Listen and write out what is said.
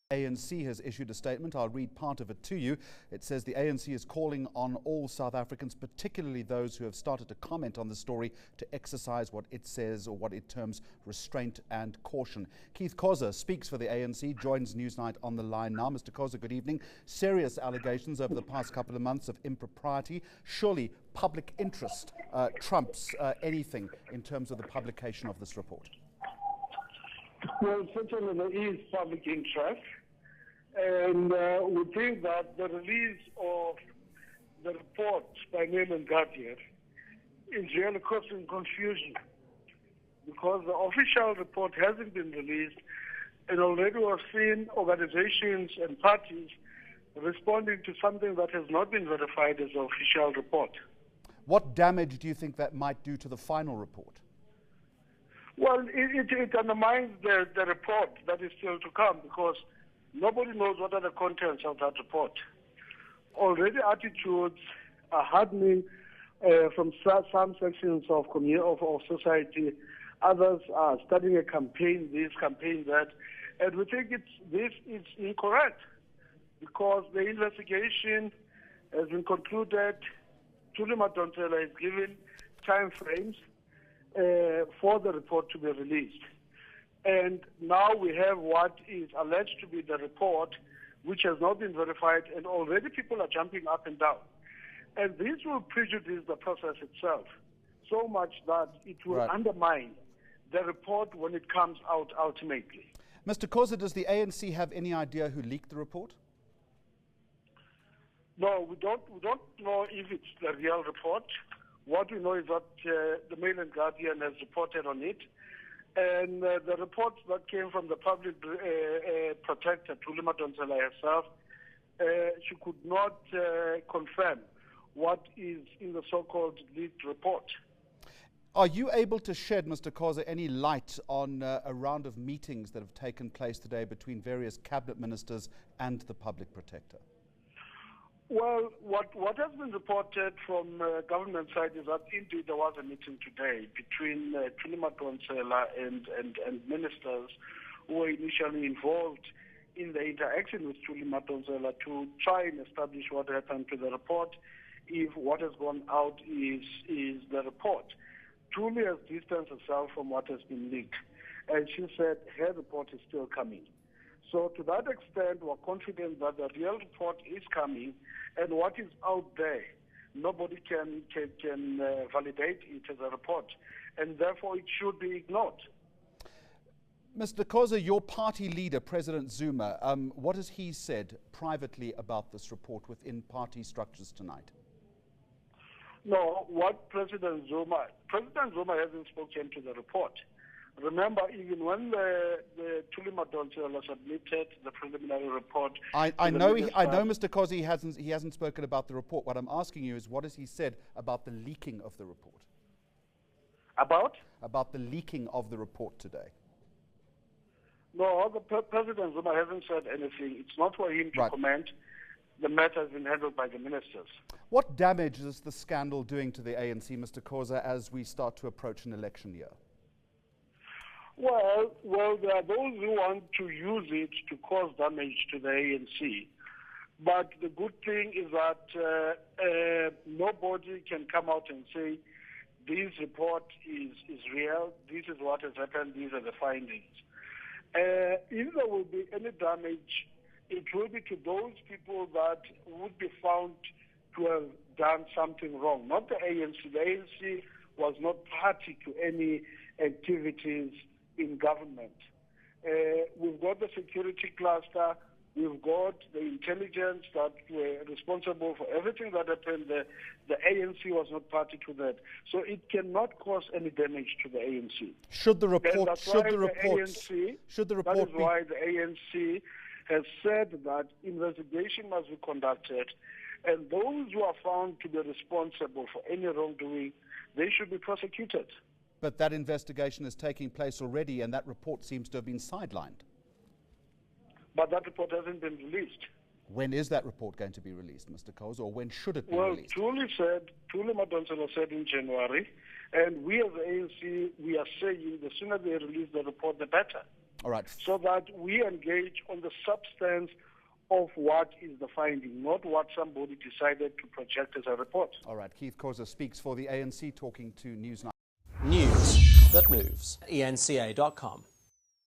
ANC has issued a statement. I'll read part of it to you. It says the ANC is calling on all South Africans, particularly those who have started to comment on the story, to exercise what it says, or what it terms, restraint and caution. Keith Khoza speaks for the ANC, joins Newsnight on the line now. Mr. Khoza, good evening. Serious allegations over the past couple of months of impropriety. Surely public interest trumps anything in terms of the publication of this report. Well, certainly there is public interest, and we think that the release of the report by Nkandla is really causing confusion, because the official report hasn't been released, and already we've seen organizations and parties responding to something that has not been verified as an official report. What damage do you think that might do to the final report? Well, it undermines the report that is still to come, because nobody knows what are the contents of that report. Already attitudes are hardening from some sections of society. Others are starting a campaign, this, campaign that. And we think this is incorrect, because the investigation has been concluded. Thuli Madonsela is given time frames for the report to be released. And now we have what is alleged to be the report, which has not been verified, and already people are jumping up and down. And this will prejudice the process itself so much that it will undermine the report when it comes out ultimately. Mr. Khoza, does the ANC have any idea who leaked the report? No, we don't know if it's the real report. What we know is that the Mail and Guardian has reported on it, and the reports that came from the public protector, Thuli Madonsela herself, she could not confirm what is in the so-called leaked report. Are you able to shed, Mr. Khoza, any light on a round of meetings that have taken place today between various cabinet ministers and the public protector? Well, what has been reported from government side is that indeed there was a meeting today between Thuli Madonsela and ministers who were initially involved in the interaction with Thuli Madonsela to try and establish what happened to the report, if what has gone out is the report. Thuli has distanced herself from what has been leaked, and she said her report is still coming. So to that extent, we're confident that the real report is coming, and what is out there, nobody can validate it as a report, and therefore it should be ignored. Mr. Khoza, your party leader, President Zuma, what has he said privately about this report within party structures tonight? No, what President Zuma hasn't spoken to the report. Remember, even when the Thuli Madonsela submitted the preliminary report, I know, Mr. Khoza, he hasn't spoken about the report. What I'm asking you is, what has he said about the leaking of the report? About the leaking of the report today. No, the President Zuma hasn't said anything. It's not for him to comment. The matter has been handled by the ministers. What damage is the scandal doing to the ANC, Mr. Khoza, as we start to approach an election year? Well, there are those who want to use it to cause damage to the ANC. But the good thing is that nobody can come out and say, this report is real, this is what has happened, these are the findings. If there will be any damage, it will be to those people that would be found to have done something wrong, not the ANC. The ANC was not party to any activities in government. We've got the security cluster, we've got the intelligence that were responsible for everything that happened there. The ANC was not party to that. So it cannot cause any damage to the ANC. Should the report That is why the ANC has said that investigation must be conducted, and those who are found to be responsible for any wrongdoing, they should be prosecuted. But that investigation is taking place already, and that report seems to have been sidelined. But that report hasn't been released. When is that report going to be released, Mr. Khoza, or when should it be released? Well, Thuli Madonsela said in January, and we as the ANC, we are saying the sooner they release the report, the better. All right. So that we engage on the substance of what is the finding, not what somebody decided to project as a report. All right. Keith Khoza speaks for the ANC, talking to News9. News that moves. eNCA.com.